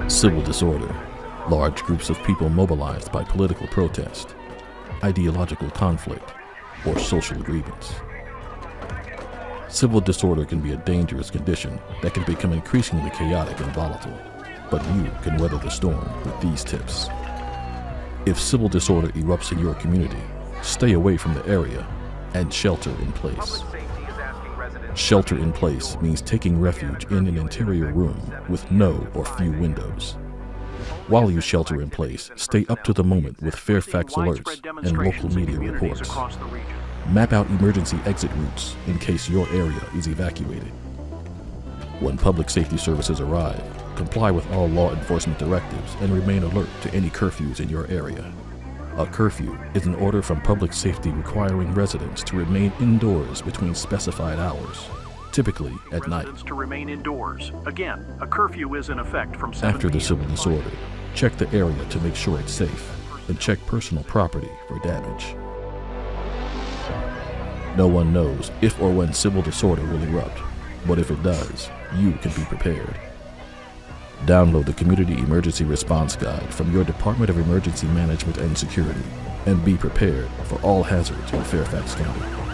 Civil disorder, large groups of people mobilized by political protest, ideological conflict, or social grievance. Civil disorder can be a dangerous condition that can become increasingly chaotic and volatile, but you can weather the storm with these tips. If civil disorder erupts in your community, stay away from the area and shelter in place. Shelter in place means taking refuge in an interior room with no or few windows. While you shelter in place, stay up to the moment with Fairfax alerts and local media reports. Map out emergency exit routes in case your area is evacuated. When public safety services arrive, comply with all law enforcement directives and remain alert to any curfews in your area. A curfew is an order from public safety requiring residents to remain indoors between specified hours, typically at night. To remain indoors. Again, a curfew is in effect from 7 After the civil disorder, check the area to make sure it's safe, and check personal property for damage. No one knows if or when civil disorder will erupt, but if it does, you can be prepared. Download the Community Emergency Response Guide from your Department of Emergency Management and Security, and be prepared for all hazards in Fairfax County.